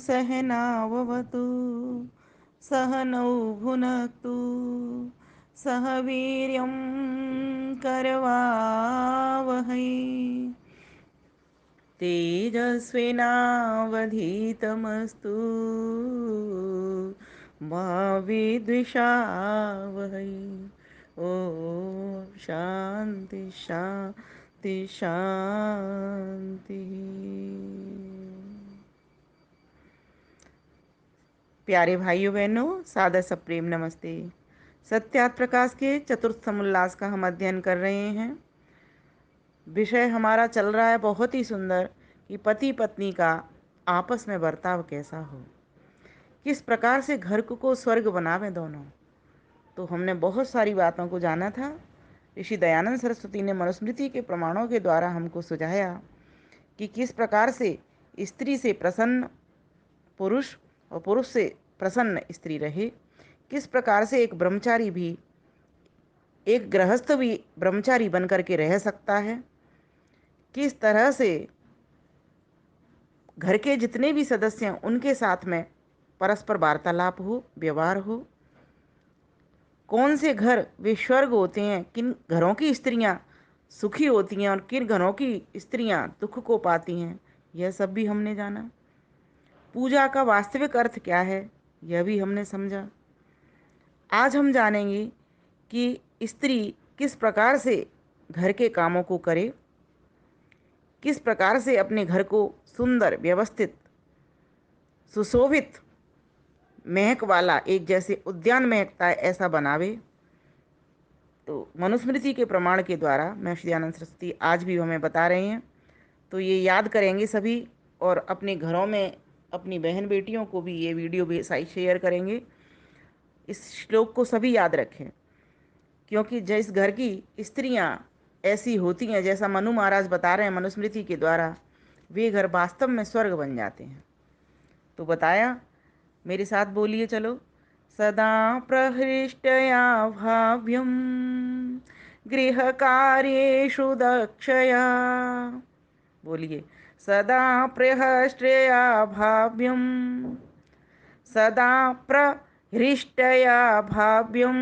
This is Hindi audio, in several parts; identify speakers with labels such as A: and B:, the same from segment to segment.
A: सहनाववतु सहनौ भुनक्तु सह वीर्यं करवावहै तेजस्विनावधीतमस्तु मा विद्विषावहै। ओम शांति शांति शांति। प्यारे भाइयों बहनों, सादर सप्रेम नमस्ते। सत्यार्थ प्रकाश के चतुर्थ समुल्लास का हम अध्ययन कर रहे हैं। विषय हमारा चल रहा है बहुत ही सुंदर कि पति पत्नी का आपस में बर्ताव कैसा हो, किस प्रकार से घर को स्वर्ग बनावे दोनों। तो हमने बहुत सारी बातों को जाना था। ऋषि दयानंद सरस्वती ने मनुस्मृति के प्रमाणों के द्वारा हमको सुझाया कि किस प्रकार से स्त्री से प्रसन्न पुरुष और पुरुष से प्रसन्न स्त्री रहे, किस प्रकार से एक ब्रह्मचारी भी, एक गृहस्थ भी ब्रह्मचारी बन करके रह सकता है, किस तरह से घर के जितने भी सदस्य हैं उनके साथ में परस्पर वार्तालाप हो, व्यवहार हो, कौन से घर वे स्वर्ग होते हैं, किन घरों की स्त्रियां सुखी होती हैं और किन घरों की स्त्रियां दुख को पाती हैं, यह सब भी हमने जाना। पूजा का वास्तविक अर्थ क्या है, यह भी हमने समझा। आज हम जानेंगे कि स्त्री किस प्रकार से घर के कामों को करे, किस प्रकार से अपने घर को सुंदर, व्यवस्थित, सुशोभित, महक वाला, एक जैसे उद्यान महकता है ऐसा बनावे। तो मनुस्मृति के प्रमाण के द्वारा मैं श्री दयानंद सरस्वती आज भी हमें बता रहे हैं। तो ये याद करेंगे सभी और अपने घरों में अपनी बहन बेटियों को भी ये वीडियो भी शेयर करेंगे। इस श्लोक को सभी याद रखें, क्योंकि जिस घर की स्त्रियां ऐसी होती हैं, जैसा मनु महाराज बता रहे हैं मनुस्मृति के द्वारा, वे घर वास्तव में स्वर्ग बन जाते हैं। तो बताया, मेरे साथ बोलिए चलो। सदा प्रहृष्टया भाव्यम गृह कार्येषु दक्षया। बोलिए, सदा प्रहृष्टया भाव्यम, सदा प्रहृष्टया भाव्यम।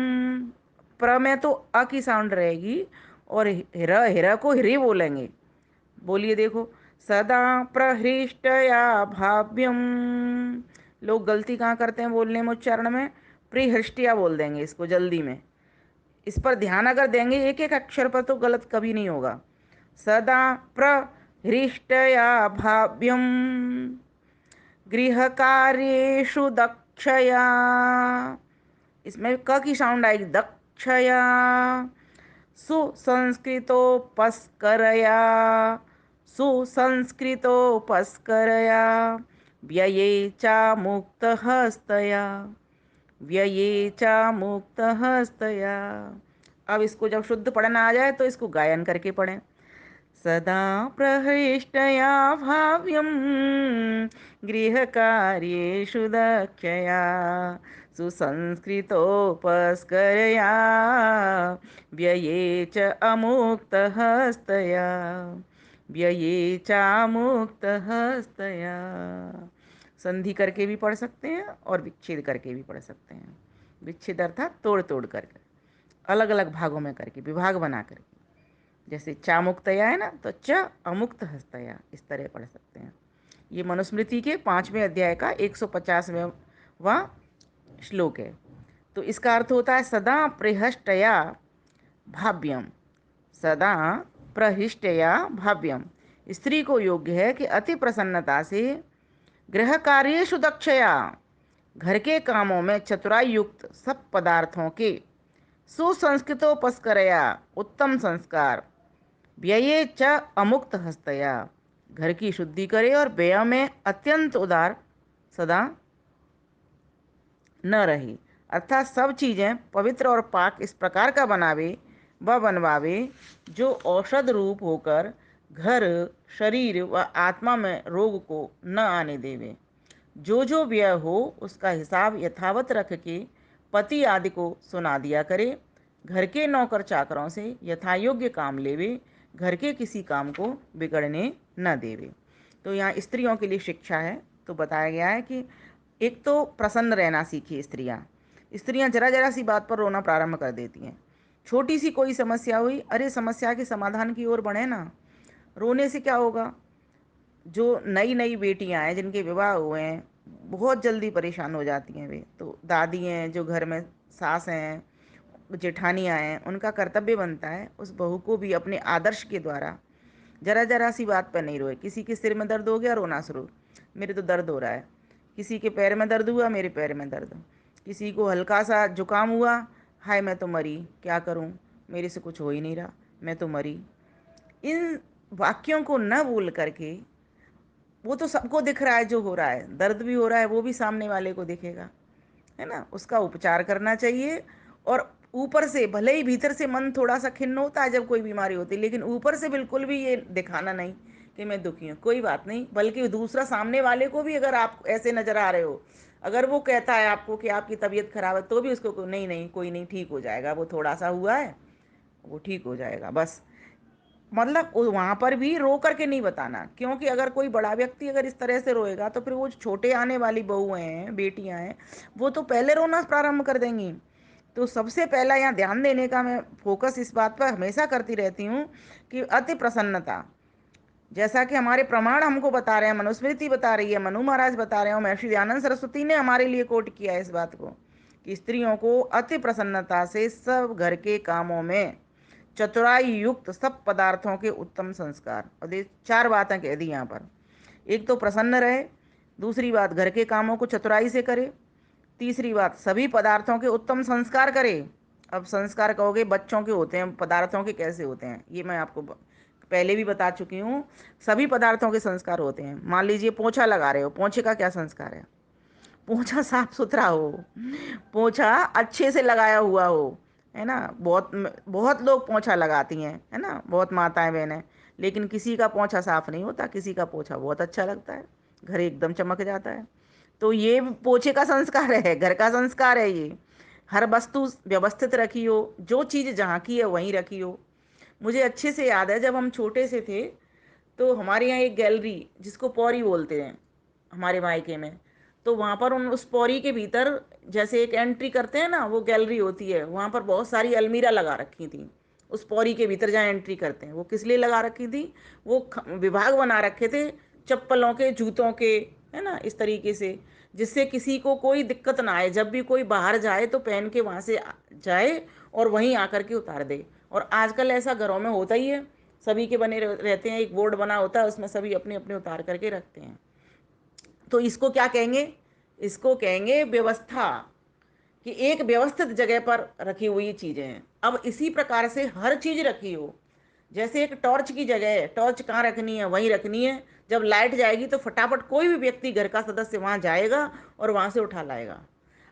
A: प्र में तो अ की साउंड रहेगी और हिरा हिरा को हिरे बोलेंगे। बोलिए देखो, सदा प्रहृष्टया भाव्यम। लोग गलती कहाँ करते हैं बोलने में, उच्चारण में, प्रिहृष्टिया बोल देंगे इसको जल्दी में। इस पर ध्यान अगर देंगे एक एक अक्षर पर तो गलत कभी नहीं होगा। सदा प्रहृष्टया भाव्यम गृह कार्येषु दक्षया। इसमें क की साउंड आएगी, दक्षया। सुसंस्कृतोपस्करया, सुसंस्कृतोपस्करया व्यये च मुक्तहस्तया, व्यये च मुक्तहस्तया। अब इसको जब शुद्ध पढ़ना आ जाए तो इसको गायन करके पढ़ें। सदा प्रहृष्टया भाव्यम गृह कार्येषु दक्षया सुसंस्कृतोपस्करया व्यये च अमुक्तहस्तया, व्यये च मुक्तहस्तया। संधि करके भी पढ़ सकते हैं और विच्छेद करके भी पढ़ सकते हैं। विच्छेद अर्थात तोड़ तोड़ करके, अलग अलग भागों में करके, विभाग बना करके। जैसे चामुक्तया है ना, तो च अमुक्त हस्तया, इस तरह पढ़ सकते हैं। ये मनुस्मृति के 5वें अध्याय का 150वां श्लोक है। तो इसका अर्थ होता है सदा प्रहृष्टया भाव्यम, सदा प्रहृष्टया भाव्यम। स्त्री को योग्य है कि अति प्रसन्नता से गृह कार्येषु दक्षया, घर के कामों में चतुराई युक्त सब पदार्थों के, सुसंस्कृतोपस्करया, उत्तम संस्कार, व्यये च अमुक्त हस्तया, घर की शुद्धि करे और व्यय में अत्यंत उदार सदा न रहे। अर्थात सब चीज़ें पवित्र और पाक इस प्रकार का बनावे व बनवावे जो औषध रूप होकर घर, शरीर व आत्मा में रोग को न आने देवे। जो जो व्यय हो उसका हिसाब यथावत रख के पति आदि को सुना दिया करे। घर के नौकर चाकरों से यथायोग्य काम लेवे, घर के किसी काम को बिगड़ने न देवे। तो यहाँ स्त्रियों के लिए शिक्षा है तो बताया गया है कि एक तो प्रसन्न रहना सीखिए स्त्रियां। स्त्रियां जरा जरा सी बात पर रोना प्रारंभ कर देती हैं। छोटी सी कोई समस्या हुई, अरे समस्या के समाधान की ओर बढ़े ना। रोने से क्या होगा? जो नई नई बेटियां हैं जिनके विवाह हुए हैं, बहुत जल्दी परेशान हो जाती हैं। वे तो दादी हैं, जो घर में सास हैं, जेठानियां हैं, उनका कर्तव्य बनता है उस बहू को भी अपने आदर्श के द्वारा जरा जरा सी बात पर नहीं रोए। किसी के सिर में दर्द हो गया, रोना शुरू, मेरे तो दर्द हो रहा है। किसी के पैर में दर्द हुआ, मेरे पैर में दर्द। किसी को हल्का सा जुकाम हुआ, हाय मैं तो मरी, क्या करूं, मेरे से कुछ हो ही नहीं रहा, मैं तो मरी। इन वाक्यों को न बोल करके, वो तो सबको दिख रहा है जो हो रहा है, दर्द भी हो रहा है, वो भी सामने वाले को दिखेगा, है ना, उसका उपचार करना चाहिए। और ऊपर से भले ही भीतर से मन थोड़ा सा खिन्न होता है जब कोई बीमारी होती है, लेकिन ऊपर से बिल्कुल भी ये दिखाना नहीं कि मैं दुखी हूँ, कोई बात नहीं। बल्कि दूसरा सामने वाले को भी अगर आप ऐसे नजर आ रहे हो, अगर वो कहता है आपको कि आपकी तबीयत खराब है, तो भी उसको नहीं नहीं कोई नहीं, ठीक हो जाएगा, वो थोड़ा सा हुआ है, वो ठीक हो जाएगा, बस। मतलब वहां पर भी रो करके नहीं बताना, क्योंकि अगर कोई बड़ा व्यक्ति अगर इस तरह से रोएगा तो फिर वो जो छोटे आने वाली बहुएं हैं, बेटियां हैं, वो तो पहले रोना प्रारंभ कर देंगी। तो सबसे पहला यहाँ ध्यान देने का मैं फोकस इस बात पर हमेशा करती रहती हूँ कि अति प्रसन्नता, जैसा कि हमारे प्रमाण हमको बता रहे हैं, मनुस्मृति बता रही है, मनु महाराज बता रहे हैं, महर्षि दयानंद सरस्वती ने हमारे लिए कोट किया है इस बात को, कि स्त्रियों को अति प्रसन्नता से सब घर के कामों में चतुराई युक्त सब पदार्थों के उत्तम संस्कार, और ये चार बातें कह दी यहाँ पर। एक तो प्रसन्न रहे, दूसरी बात घर के कामों को चतुराई से करे, तीसरी बात सभी पदार्थों के उत्तम संस्कार करे। अब संस्कार कहोगे बच्चों के होते हैं, पदार्थों के कैसे होते हैं, ये मैं आपको पहले भी बता चुकी हूँ। सभी पदार्थों के संस्कार होते हैं। मान लीजिए पोछा लगा रहे हो, पोछे का क्या संस्कार है? पोछा साफ सुथरा हो, पोछा अच्छे से लगाया हुआ हो, है ना। बहुत बहुत लोग पोछा लगाती हैं, है ना, बहुत माताएं बहनें, लेकिन किसी का पोछा साफ नहीं होता, किसी का पोछा बहुत अच्छा लगता है, घर एकदम चमक जाता है। तो ये पोछे का संस्कार है, घर का संस्कार है ये। हर वस्तु व्यवस्थित रखी हो, जो चीज़ जहाँ की है वहीं रखी हो। मुझे अच्छे से याद है जब हम छोटे से थे, तो हमारे यहाँ एक गैलरी, जिसको पौरी बोलते हैं हमारे मायके में, तो वहाँ पर उन उस पौरी के भीतर जैसे एक एंट्री करते हैं ना, वो गैलरी होती है, वहाँ पर बहुत सारी अलमीरा लगा रखी थी। उस पौरी के भीतर जहाँ एंट्री करते हैं, वो किस लिए लगा रखी थी? वो विभाग बना रखे थे चप्पलों के, जूतों के, है ना, इस तरीके से, जिससे किसी को कोई दिक्कत ना आए, जब भी कोई बाहर जाए तो पहन के वहाँ से जाए और वहीं आकर के उतार दे। और आजकल ऐसा घरों में होता ही है, सभी के बने रहते हैं, एक बोर्ड बना होता है, उसमें सभी अपने अपने उतार करके रखते हैं। तो इसको क्या कहेंगे? इसको कहेंगे व्यवस्था, कि एक व्यवस्थित जगह पर रखी हुई चीजें हैं। अब इसी प्रकार से हर चीज रखी हो, जैसे एक टॉर्च की जगह है, टॉर्च कहाँ रखनी है? वहीं रखनी है। जब लाइट जाएगी तो फटाफट कोई भी व्यक्ति, घर का सदस्य, वहां जाएगा और वहां से उठा लाएगा।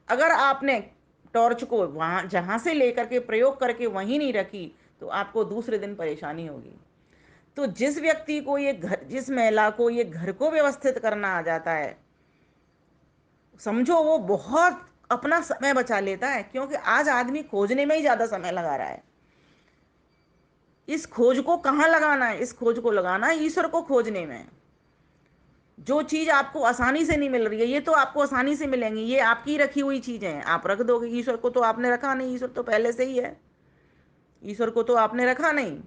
A: अगर आपने टॉर्च को वहां जहां से लेकर के प्रयोग करके वहीं नहीं रखी, तो आपको दूसरे दिन परेशानी होगी। तो जिस व्यक्ति को ये घर, जिस महिला को ये घर को व्यवस्थित करना आ जाता है, समझो वो बहुत अपना समय बचा लेता है, क्योंकि आज आदमी खोजने में ही ज्यादा समय लगा रहा है। इस खोज को कहाँ लगाना है? इस खोज को लगाना है ईश्वर को खोजने में। जो चीज आपको आसानी से नहीं मिल रही है, ये तो आपको आसानी से मिलेंगी, ये आपकी रखी हुई चीजें हैं, आप रख दोगे। ईश्वर को तो आपने रखा नहीं, ईश्वर तो पहले से ही है, ईश्वर को तो आपने रखा नहीं।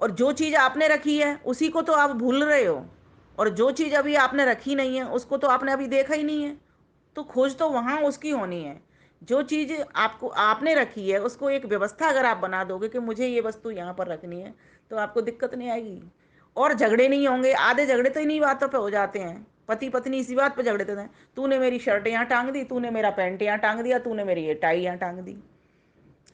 A: और जो चीज आपने रखी है उसी को तो आप भूल रहे हो, और जो चीज अभी आपने रखी नहीं है उसको तो आपने अभी देखा ही नहीं है। तो खोज तो वहां उसकी होनी है। जो चीज आपको आपने रखी है, उसको एक व्यवस्था अगर आप बना दोगे कि मुझे ये वस्तु यहाँ पर रखनी है, तो आपको दिक्कत नहीं आएगी, और झगड़े नहीं होंगे। आधे झगड़े तो इन्हीं बातों पे हो जाते हैं, पति पत्नी इसी बात पे झगड़ते हैं, तूने मेरी शर्ट यहाँ टांग दी, तूने मेरा पैंट यहाँ टांग दिया, तूने मेरी ये टाई यहाँ टांग दी,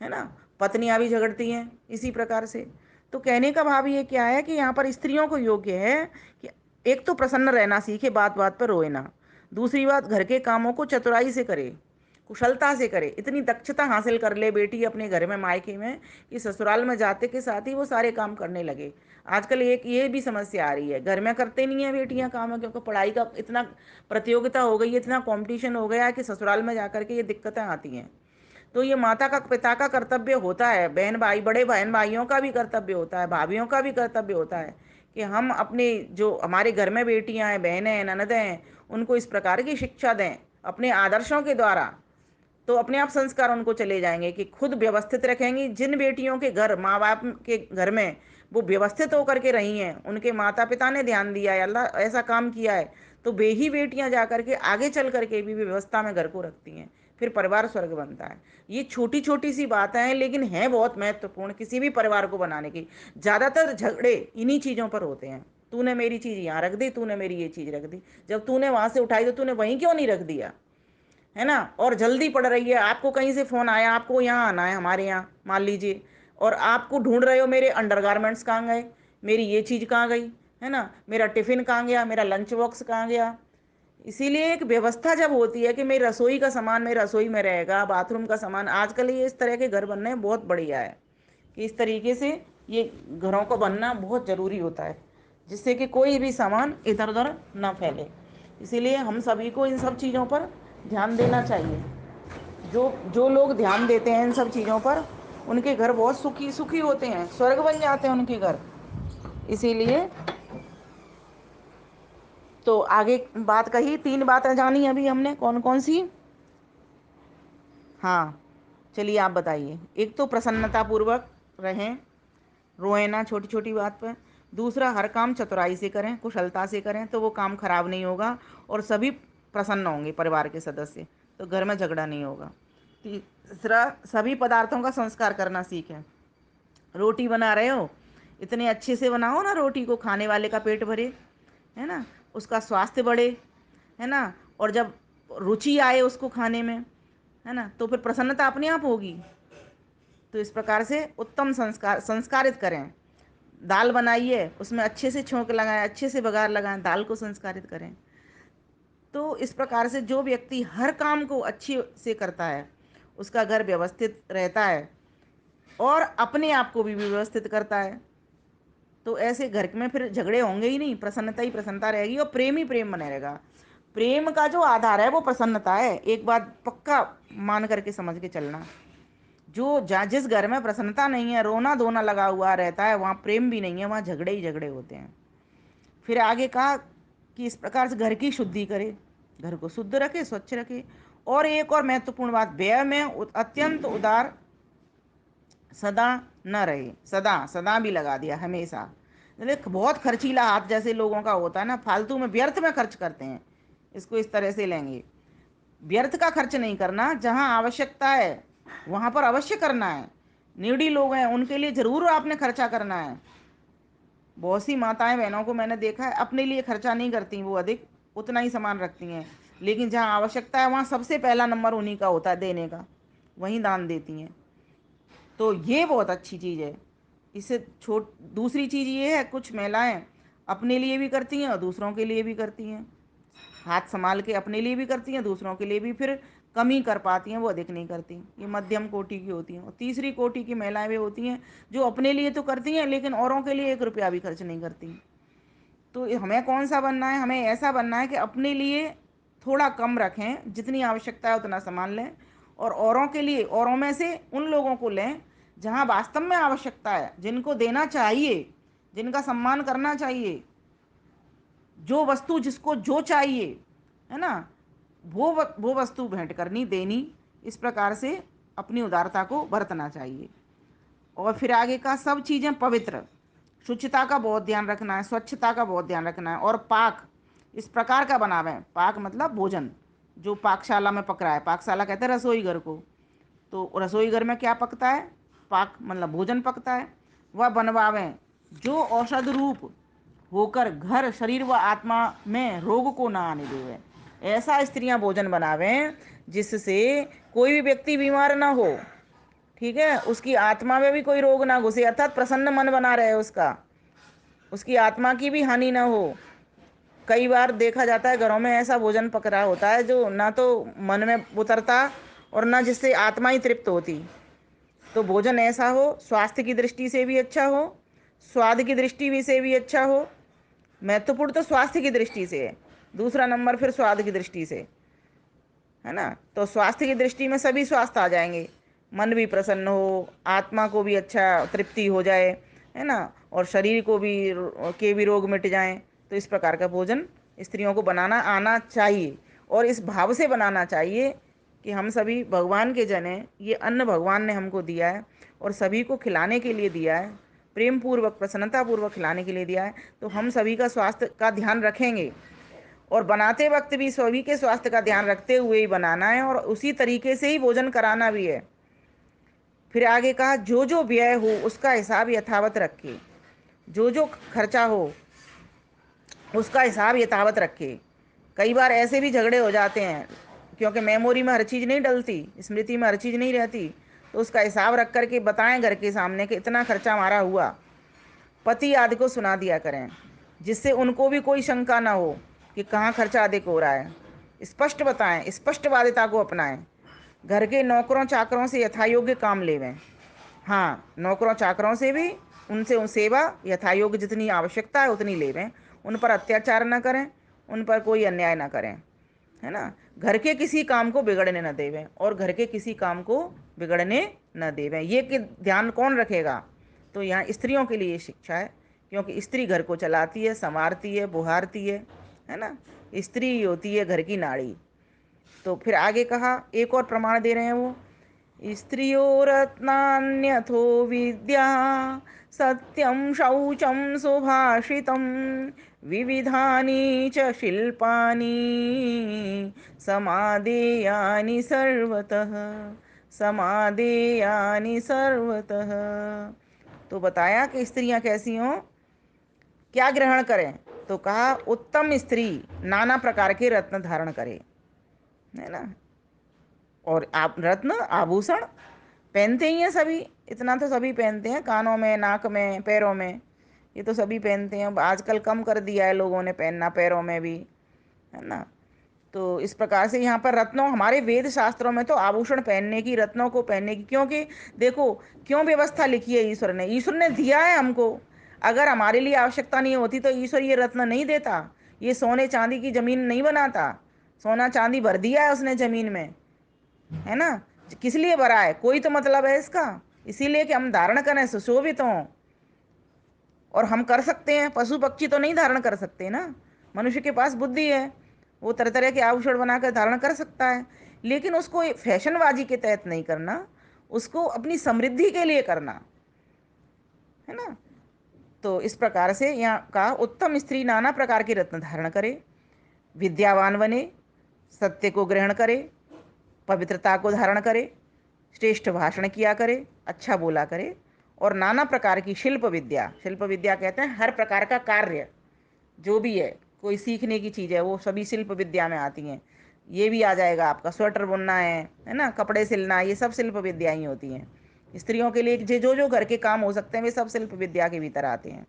A: है ना। पत्नियां भी झगड़ती हैं इसी प्रकार से। तो कहने का भाव ये क्या है कि यहाँ पर स्त्रियों को योग्य है कि एक तो प्रसन्न रहना सीखे, बात बात पर रोए ना। दूसरी बात, घर के कामों को चतुराई से करे, कुशलता से करे, इतनी दक्षता हासिल कर ले बेटी अपने घर में, मायके में, कि ससुराल में जाते के साथ ही वो सारे काम करने लगे। आजकल एक ये भी समस्या आ रही है, घर में करते नहीं है बेटियां काम, क्योंकि पढ़ाई का इतना प्रतियोगिता हो गई है, इतना कंपटीशन हो गया है कि ससुराल में जाकर के ये दिक्कतें आती हैं। तो ये माता का, पिता का कर्तव्य होता है, बहन भाई, बड़े बहन भाइयों का भी कर्तव्य होता है, भाभीियों का भी कर्तव्य होता है, कि हम अपने जो हमारे घर में बेटियां हैं, बहनें हैं, ननदें हैं, उनको इस प्रकार की शिक्षा दें अपने आदर्शों के द्वारा, तो अपने आप संस्कार उनको चले जाएंगे कि खुद व्यवस्थित रखेंगी। जिन बेटियों के घर, माँ बाप के घर में वो व्यवस्थित होकर के रही हैं, उनके माता पिता ने ध्यान दिया है, अल्लाह ऐसा काम किया है, तो वे ही बेटियां जा करके आगे चल करके भी व्यवस्था में घर को रखती हैं, फिर परिवार स्वर्ग बनता है। ये छोटी छोटी सी बातें हैं, लेकिन हैं बहुत महत्वपूर्ण किसी भी परिवार को बनाने की। ज़्यादातर झगड़े इन्हीं चीज़ों पर होते हैं। तूने मेरी चीज़ यहाँ रख दी, तूने मेरी ये चीज़ रख दी, जब तूने वहां से उठाई तो तूने वहीं क्यों नहीं रख दिया, है ना। और जल्दी पड़ रही है, आपको कहीं से फोन आया, आपको यहाँ आना है हमारे यहाँ मान लीजिए, और आपको ढूंढ रहे हो मेरे अंडरगारमेंट्स कहाँ गए, मेरी ये चीज़ कहाँ गई, है ना, मेरा टिफिन कहाँ गया, मेरा लंच बॉक्स कहाँ गया। इसीलिए एक व्यवस्था जब होती है कि मेरी रसोई का सामान मेरी रसोई में रहेगा, बाथरूम का सामान, आजकल ये इस तरह के घर बनने बहुत बढ़िया है कि इस तरीके से ये घरों को बनना बहुत ज़रूरी होता है, जिससे कि कोई भी सामान इधर उधर ना फैले। इसीलिए हम सभी को इन सब चीज़ों पर ध्यान देना चाहिए। जो जो लोग ध्यान देते हैं इन सब चीज़ों पर, उनके घर बहुत सुखी सुखी होते हैं, स्वर्ग बन जाते हैं उनके घर। इसीलिए तो आगे बात कही, 3 बातें जानी अभी हमने, कौन कौन सी। हाँ, चलिए आप बताइए। एक तो प्रसन्नता पूर्वक रहें, रोए ना छोटी छोटी बात पर। दूसरा, हर काम चतुराई से करें, कुशलता से करें, तो वो काम खराब नहीं होगा और सभी प्रसन्न होंगे परिवार के सदस्य, तो घर में झगड़ा नहीं होगा। तीसरा, सभी पदार्थों का संस्कार करना सीखें। रोटी बना रहे हो, इतने अच्छे से बनाओ ना रोटी को, खाने वाले का पेट भरे, है ना, उसका स्वास्थ्य बढ़े, है ना, और जब रुचि आए उसको खाने में, है ना, तो फिर प्रसन्नता अपने आप होगी। तो इस प्रकार से उत्तम संस्कारित करें। दाल बनाइए, उसमें अच्छे से छोंक लगाएं, अच्छे से बघार लगाएं, दाल को संस्कारित करें। तो इस प्रकार से जो व्यक्ति हर काम को अच्छे से करता है, उसका घर व्यवस्थित रहता है और अपने आप को भी व्यवस्थित करता है। तो ऐसे घर में फिर झगड़े होंगे ही नहीं, प्रसन्नता ही प्रसन्नता रहेगी और प्रेम ही प्रेम बने रहेगा। प्रेम का जो आधार है वो प्रसन्नता है, एक बात पक्का मान करके समझ के चलना। जो जहाँ जिस घर में प्रसन्नता नहीं है, रोना धोना लगा हुआ रहता है, वहाँ प्रेम भी नहीं है, वहाँ झगड़े ही झगड़े होते हैं। फिर आगे कहा कि इस प्रकार से घर की शुद्धि करे, घर को शुद्ध रखे, स्वच्छ रखे। और एक और महत्वपूर्ण बात, व्यय में अत्यंत उदार सदा न रहे, सदा सदा भी लगा दिया, हमेशा। मतलब बहुत खर्चीला हाथ जैसे लोगों का होता है ना, फालतू में व्यर्थ में खर्च करते हैं, इसको इस तरह से लेंगे। व्यर्थ का खर्च नहीं करना, जहां आवश्यकता है वहां पर अवश्य करना है। नीडी लोग हैं उनके लिए जरूर आपने खर्चा करना है। बहुत सी माताएं बहनों को मैंने देखा है अपने लिए खर्चा नहीं करती, वो अधिक उतना ही सामान रखती हैं, लेकिन जहाँ आवश्यकता है वहाँ सबसे पहला नंबर उन्हीं का होता है देने का, वहीं दान देती हैं। तो ये बहुत अच्छी चीज़ है। इससे छोट दूसरी चीज़ ये है, कुछ महिलाएं अपने लिए भी करती हैं और दूसरों के लिए भी करती हैं, हाथ संभाल के अपने लिए भी करती हैं, दूसरों के लिए भी फिर कम ही कर पाती हैं, वो अधिक नहीं करती। ये मध्यम कोटि की होती हैं। और तीसरी कोटि की महिलाएं भी होती हैं जो अपने लिए तो करती हैं लेकिन औरों के लिए 1 रुपया भी खर्च नहीं करती। तो हमें कौन सा बनना है, हमें ऐसा बनना है कि अपने लिए थोड़ा कम रखें, जितनी आवश्यकता है उतना सामान लें, और औरों के लिए, औरों में से उन लोगों को लें जहाँ वास्तव में आवश्यकता है, जिनको देना चाहिए, जिनका सम्मान करना चाहिए, जो वस्तु जिसको जो चाहिए, है ना, वो वस्तु भेंट करनी, देनी। इस प्रकार से अपनी उदारता को बरतना चाहिए। और फिर आगे का, सब चीज़ें पवित्र, शुचिता का बहुत ध्यान रखना है, स्वच्छता का बहुत ध्यान रखना है, और पाक इस प्रकार का बनावें। पाक मतलब भोजन, जो पाकशाला में पक रहा है, पाकशाला कहते हैं रसोई घर को। तो रसोई घर में क्या पकता है, पाक मतलब भोजन पकता है, वह बनवावें जो औषध रूप होकर घर, शरीर व आत्मा में रोग को ना आने देवे। ऐसा स्त्रियां भोजन बनावें जिससे कोई भी व्यक्ति बीमार ना हो, ठीक है, उसकी आत्मा में भी कोई रोग ना घुसे, अर्थात प्रसन्न मन बना रहे उसका, उसकी आत्मा की भी हानि ना हो। कई बार देखा जाता है घरों में ऐसा भोजन पक रहा होता है जो ना तो मन में उतरता और ना जिससे आत्मा ही तृप्त होती। तो भोजन ऐसा हो, स्वास्थ्य की दृष्टि से भी अच्छा हो, स्वाद की दृष्टि भी से भी अच्छा हो। महत्वपूर्ण तो स्वास्थ्य की दृष्टि से है, दूसरा नंबर फिर स्वाद की दृष्टि से, है ना। तो स्वास्थ्य की दृष्टि में सभी स्वास्थ्य आ जाएंगे, मन भी प्रसन्न हो, आत्मा को भी अच्छा तृप्ति हो जाए, है ना, और शरीर को भी के भी रोग मिट जाएं। तो इस प्रकार का भोजन स्त्रियों को बनाना आना चाहिए और इस भाव से बनाना चाहिए कि हम सभी भगवान के जन हैं, ये अन्न भगवान ने हमको दिया है और सभी को खिलाने के लिए दिया है, प्रेम पूर्वक प्रसन्नता पूर्वक खिलाने के लिए दिया है, तो हम सभी का स्वास्थ्य का ध्यान रखेंगे और बनाते वक्त भी सभी के स्वास्थ्य का ध्यान रखते हुए ही बनाना है और उसी तरीके से ही भोजन कराना भी है। फिर आगे कहा जो जो व्यय हो उसका हिसाब यथावत रखे, जो जो खर्चा हो उसका हिसाब यथावत रखे। कई बार ऐसे भी झगड़े हो जाते हैं क्योंकि मेमोरी में हर चीज़ नहीं डलती, स्मृति में हर चीज़ नहीं रहती, तो उसका हिसाब रख करके बताएं घर के सामने कि इतना खर्चा हमारा हुआ। पति आदि को सुना दिया करें जिससे उनको भी कोई शंका ना हो कि कहाँ खर्चा अधिक हो रहा है। स्पष्ट बताएं, स्पष्टवादिता को अपनाएं। घर के नौकरों चाकरों से यथायोग्य काम लेवें। हाँ, नौकरों चाकरों से भी उनसे उन सेवा यथायोग्य जितनी आवश्यकता है उतनी लेवें, उन पर अत्याचार न करें, उन पर कोई अन्याय ना करें, है ना। घर के किसी काम को बिगड़ने न देवें और घर के किसी काम को बिगड़ने न देवें। ये कि ध्यान कौन रखेगा, तो यहाँ स्त्रियों के लिए शिक्षा है क्योंकि स्त्री घर को चलाती है, संवारती है, बुहारती है ना। स्त्री ही होती है घर की नाड़ी। तो फिर आगे कहा, एक और प्रमाण दे रहे हैं वो, स्त्रियो रत्नान्यथो विद्या सत्यं शौचं सुभाषितं विविधानि च शिल्पानि समादेयानि सर्वतः, समादेयानि सर्वतः। तो बताया कि स्त्रियां कैसी हों, क्या ग्रहण करें, तो कहा उत्तम स्त्री नाना प्रकार के रत्न धारण करे, है ना। और आप रत्न आभूषण पहनते ही हैं सभी, इतना तो सभी पहनते हैं, कानों में, नाक में, पैरों में, ये तो सभी पहनते हैं। आजकल कम कर दिया है लोगों ने पहनना, पैरों में भी, है ना। तो इस प्रकार से यहाँ पर रत्नों, हमारे वेद शास्त्रों में तो आभूषण पहनने की, रत्नों को पहनने की, क्योंकि देखो क्यों व्यवस्था लिखी है ईश्वर ने दिया है हमको। अगर हमारे लिए आवश्यकता नहीं होती तो ईश्वर ये रत्न नहीं देता, ये सोने चांदी की जमीन नहीं बनाता। सोना चांदी भर दिया है उसने जमीन में, है ना। किस लिए भरा है, कोई तो मतलब है इसका, इसीलिए कि हम धारण करें, सुशोभित हों। और हम कर सकते हैं, पशु पक्षी तो नहीं धारण कर सकते ना। मनुष्य के पास बुद्धि है, वो तरह तरह के आभूषण बनाकर धारण कर सकता है, लेकिन उसको फैशनबाजी के तहत नहीं करना, उसको अपनी समृद्धि के लिए करना, है ना। तो इस प्रकार से यहाँ का उत्तम स्त्री नाना प्रकार के रत्न धारण करे, विद्यावान बने, सत्य को ग्रहण करे, पवित्रता को धारण करे, श्रेष्ठ भाषण किया करे, अच्छा बोला करे, और नाना प्रकार की शिल्प विद्या, शिल्प विद्या कहते हैं हर प्रकार का कार्य जो भी है, कोई सीखने की चीज़ है, वो सभी शिल्प विद्या में आती हैं। ये भी आ जाएगा आपका, स्वेटर बुनना है ना, कपड़े सिलना, ये सब शिल्प विद्या ही होती हैं। स्त्रियों के लिए जो जो घर के काम हो सकते हैं वे सब शिल्प विद्या के भीतर आते हैं,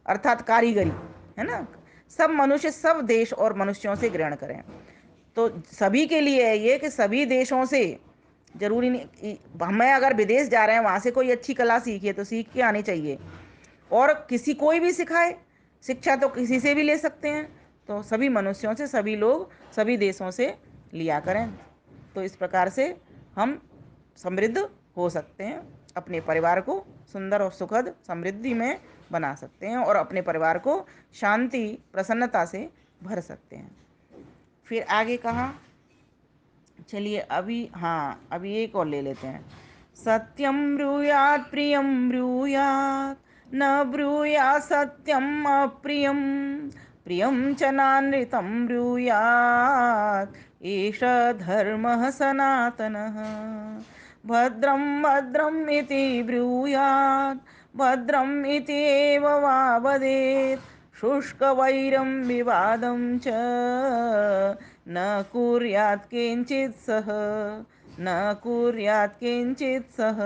A: अर्थात कारीगरी, है ना। सब मनुष्य सब देश और मनुष्यों से ग्रहण करें। तो सभी के लिए है ये कि सभी देशों से, जरूरी नहीं, हमें अगर विदेश जा रहे हैं वहाँ से कोई अच्छी कला सीखिए तो सीख के आनी चाहिए, और किसी कोई भी सिखाए, शिक्षा तो किसी से भी ले सकते हैं। तो सभी मनुष्यों से, सभी लोग सभी देशों से लिया करें। तो इस प्रकार से हम समृद्ध हो सकते हैं, अपने परिवार को सुंदर और सुखद समृद्धि में बना सकते हैं और अपने परिवार को शांति प्रसन्नता से भर सकते हैं। फिर आगे कहा, चलिए अभी, हाँ अभी एक और ले लेते हैं। सत्यम ब्रूयात प्रियम ब्रूयात न ब्रूयात सत्यम अप्रियम प्रियम च नानृतं ब्रूयात एष धर्मः सनातनः भद्रं भद्रम् इति ब्रूयात भद्रम् इति एव वा वदेत् शुष्कवैरं विवादं च न कुर्यात् किंचित् सः, न कुर्यात् किंचित् सः।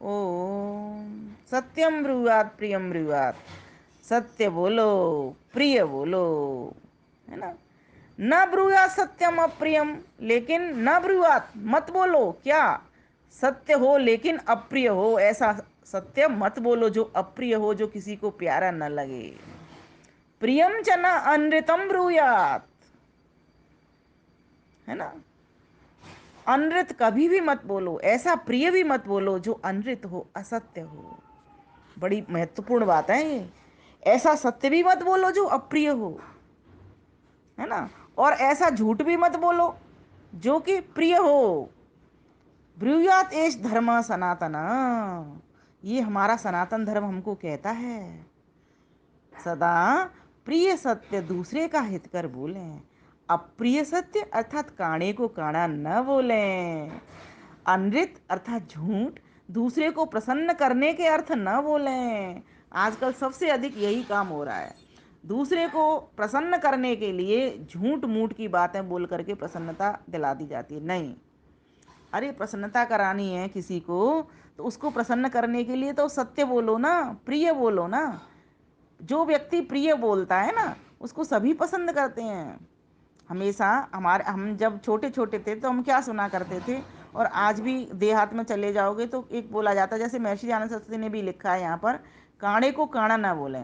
A: ओम। सत्यम ब्रूयात् प्रियम ब्रूयात्, सत्य बोलो, प्रिय बोलो, है ना। न ब्रूयात् सत्यम अप्रियम, लेकिन न ब्रूयात् मत बोलो, क्या सत्य हो लेकिन अप्रिय हो, ऐसा सत्य मत बोलो जो अप्रिय हो, जो किसी को प्यारा न लगे। प्रियम च न अनृतम ब्रूयात्, है ना। अनृत कभी भी मत बोलो, ऐसा प्रिय भी मत बोलो जो अनृत हो, असत्य हो। बड़ी महत्वपूर्ण बात है ये। ऐसा सत्य भी मत बोलो जो अप्रिय हो, है ना। और ऐसा झूठ भी मत बोलो जो कि प्रिय हो। ब्रूयात एष धर्म सनातन, ये हमारा सनातन धर्म हमको कहता है, सदा प्रिय सत्य दूसरे का हित कर बोलें, अप्रिय सत्य अर्थात काणे को काणा न बोलें, अनृत अर्थात झूठ दूसरे को प्रसन्न करने के अर्थ न बोलें। आजकल सबसे अधिक यही काम हो रहा है, दूसरे को प्रसन्न करने के लिए झूठ मूठ की बातें बोल करके प्रसन्नता दिला दी जाती है। नहीं, अरे प्रसन्नता करानी है किसी को तो उसको प्रसन्न करने के लिए तो सत्य बोलो ना, प्रिय बोलो ना। जो व्यक्ति प्रिय बोलता है ना उसको सभी पसंद करते हैं। हमेशा हम जब छोटे छोटे थे तो हम क्या सुना करते थे, और आज भी देहात में चले जाओगे तो एक बोला जाता है, जैसे महर्षि दयानंद सरस्वती ने भी लिखा है यहाँ पर, काणे को काणा ना बोले,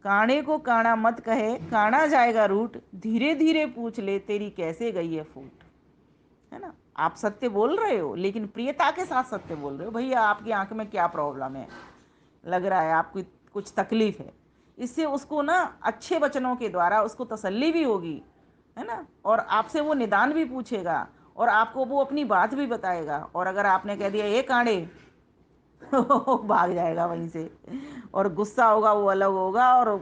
A: काणे को काणा मत कहे काणा जाएगा रूट, धीरे धीरे पूछ ले तेरी कैसे गई है फूट। है ना, आप सत्य बोल रहे हो लेकिन प्रियता के साथ सत्य बोल रहे हो। भैया आपकी आंख में क्या प्रॉब्लम है, लग रहा है आपको कुछ तकलीफ है, इससे उसको ना अच्छे वचनों के द्वारा उसको तसल्ली भी होगी, है ना, और आपसे वो निदान भी पूछेगा और आपको वो अपनी बात भी बताएगा। और अगर आपने कह दिया ये कांडे भाग जाएगा वहीं से, और गुस्सा होगा वो अलग होगा, और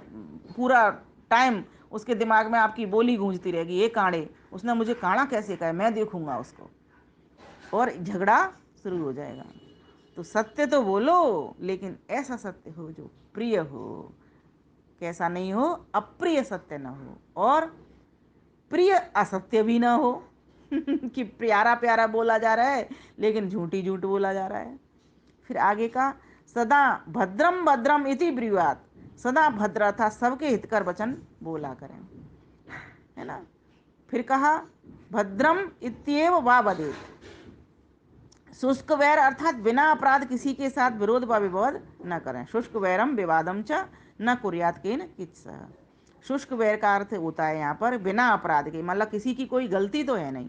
A: पूरा टाइम उसके दिमाग में आपकी बोली गूंजती रहेगी, ये कांडे, उसने मुझे काना कैसे कहा, मैं देखूंगा उसको, और झगड़ा शुरू हो जाएगा। तो सत्य तो बोलो लेकिन ऐसा सत्य हो जो प्रिय हो, कैसा नहीं हो, अप्रिय सत्य ना हो और प्रिय असत्य भी ना हो कि प्यारा प्यारा बोला जा रहा है लेकिन झूठी झूठ बोला जा रहा है। फिर आगे का, सदा भद्रम भद्रम इति ब्रूयात, सदा भद्र था सबके हितकर वचन बोला करें, है ना। फिर कहा भद्रम इत्येव वा वदेत, शुष्क वैर अर्थात बिना अपराध किसी के साथ विरोध व विवाद न करें। शुष्क वैरम विवादम च न कुर्यात केन कित्सह। शुष्क वैर का अर्थ होता है यहाँ पर बिना अपराध के, मतलब किसी की कोई गलती तो है नहीं,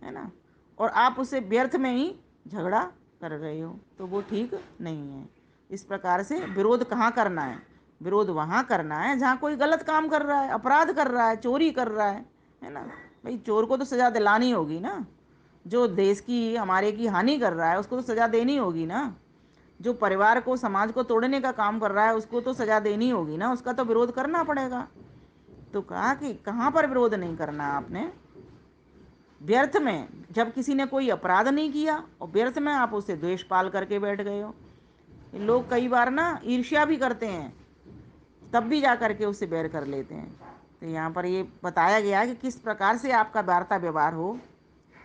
A: है ना, और आप उससे व्यर्थ में ही झगड़ा कर रहे हो तो वो ठीक नहीं है। इस प्रकार से विरोध कहाँ करना है, विरोध वहाँ करना है जहाँ कोई गलत काम कर रहा है, अपराध कर रहा है, चोरी कर रहा है ना। भाई चोर को तो सजा दिलानी होगी ना, जो देश की हमारे की हानि कर रहा है उसको तो सजा देनी होगी ना, जो परिवार को समाज को तोड़ने का काम कर रहा है उसको तो सजा देनी होगी ना, उसका तो विरोध करना पड़ेगा। तो कहा कि कहाँ पर विरोध नहीं करना आपने, व्यर्थ में, जब किसी ने कोई अपराध नहीं किया और व्यर्थ में आप उसे द्वेष पाल करके बैठ गए हो। लोग कई बार ना ईर्ष्या भी करते हैं तब भी जा करके उससे बैर कर लेते हैं। तो यहाँ पर ये बताया गया कि किस प्रकार से आपका वार्ता व्यवहार हो,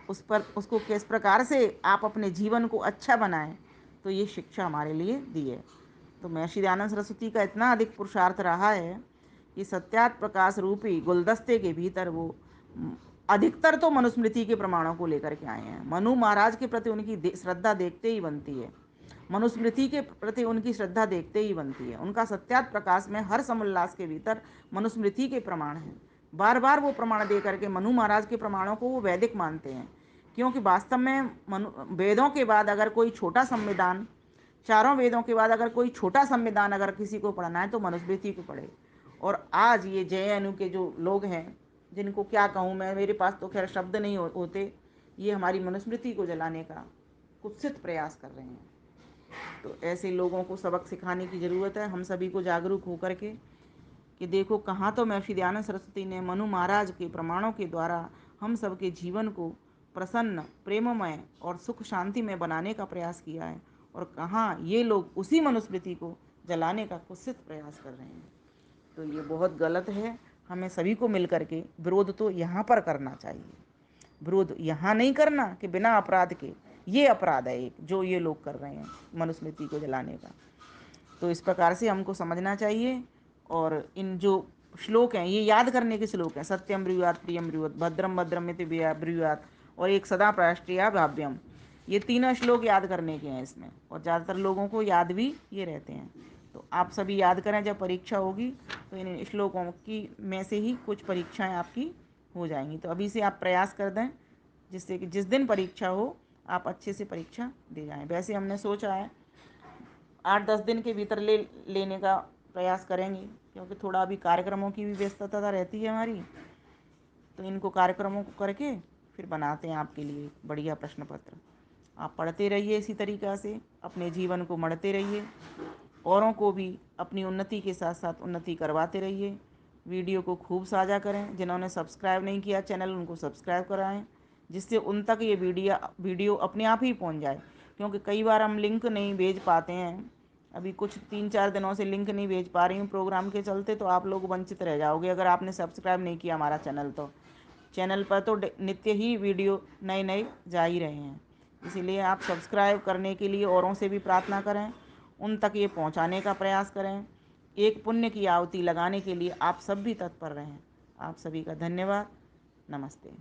A: उस पर उसको किस प्रकार से आप अपने जीवन को अच्छा बनाएं, तो ये शिक्षा हमारे लिए दी है। तो महर्षि दयानंद सरस्वती का इतना अधिक पुरुषार्थ रहा है कि सत्यात प्रकाश रूपी गुलदस्ते के भीतर वो अधिकतर तो मनुस्मृति के प्रमाणों को लेकर के आए हैं। मनु महाराज के प्रति उनकी श्रद्धा देखते ही बनती है, मनुस्मृति के प्रति उनकी श्रद्धा देखते ही बनती है। उनका सत्यात प्रकाश में हर समोल्लास के भीतर मनुस्मृति के प्रमाण हैं। बार बार वो प्रमाण दे करके मनु महाराज के प्रमाणों को वो वैदिक मानते हैं, क्योंकि वास्तव में वेदों के बाद अगर कोई छोटा संविधान, चारों वेदों के बाद अगर कोई छोटा संविधान अगर किसी को पढ़ना है तो मनुस्मृति को पढ़े। और आज ये JNU के जो लोग हैं, जिनको क्या कहूँ मैं, मेरे पास तो खैर शब्द नहीं होते, ये हमारी मनुस्मृति को जलाने का कुत्सित प्रयास कर रहे हैं। तो ऐसे लोगों को सबक सिखाने की ज़रूरत है, हम सभी को जागरूक होकर के, कि देखो कहाँ तो महर्षि दयानंद सरस्वती ने मनु महाराज के प्रमाणों के द्वारा हम सबके जीवन को प्रसन्न, प्रेममय और सुख शांति में बनाने का प्रयास किया है, और कहाँ ये लोग उसी मनुस्मृति को जलाने का कुत्सित प्रयास कर रहे हैं। तो ये बहुत गलत है। हमें सभी को मिल करके विरोध तो यहाँ पर करना चाहिए, विरोध यहाँ नहीं करना कि बिना अपराध के, ये अपराध है एक जो ये लोग कर रहे हैं मनुस्मृति को जलाने का। तो इस प्रकार से हमको समझना चाहिए। और इन जो श्लोक हैं ये याद करने के श्लोक हैं, सत्यम ब्रूयात प्रियम ब्रूयात भद्रम भद्रम इति ब्रूयात, और एक सदा प्राष्ट्रिया भाव्यम, ये तीनों श्लोक याद करने के हैं इसमें, और ज़्यादातर लोगों को याद भी ये रहते हैं। तो आप सभी याद करें, जब परीक्षा होगी तो इन श्लोकों की में से ही कुछ परीक्षाएं आपकी हो जाएंगी। तो अभी से आप प्रयास कर दें जिससे कि जिस दिन परीक्षा हो आप अच्छे से परीक्षा दे जाएं। वैसे हमने सोचा है 8-10 दिन के भीतर लेने का प्रयास करेंगे, क्योंकि थोड़ा अभी कार्यक्रमों की भी व्यस्तता रहती है हमारी, तो इनको कार्यक्रमों को करके फिर बनाते हैं आपके लिए बढ़िया प्रश्न पत्र। आप पढ़ते रहिए, इसी तरीक़ा से अपने जीवन को मढ़ते रहिए, औरों को भी अपनी उन्नति के साथ साथ उन्नति करवाते रहिए। वीडियो को खूब साझा करें, जिन्होंने सब्सक्राइब नहीं किया चैनल उनको सब्सक्राइब कराएं, जिससे उन तक ये वीडियो अपने आप ही पहुंच जाए। क्योंकि कई बार हम लिंक नहीं भेज पाते हैं, अभी कुछ 3-4 दिनों से लिंक नहीं भेज पा रही हूँ प्रोग्राम के चलते, तो आप लोग वंचित रह जाओगे अगर आपने सब्सक्राइब नहीं किया हमारा चैनल। तो चैनल पर तो नित्य ही वीडियो नए नए जा ही रहे हैं, इसीलिए आप सब्सक्राइब करने के लिए औरों से भी प्रार्थना करें, उन तक ये पहुंचाने का प्रयास करें। एक पुण्य की आहुति लगाने के लिए आप सब भी तत्पर रहें। आप सभी का धन्यवाद। नमस्ते।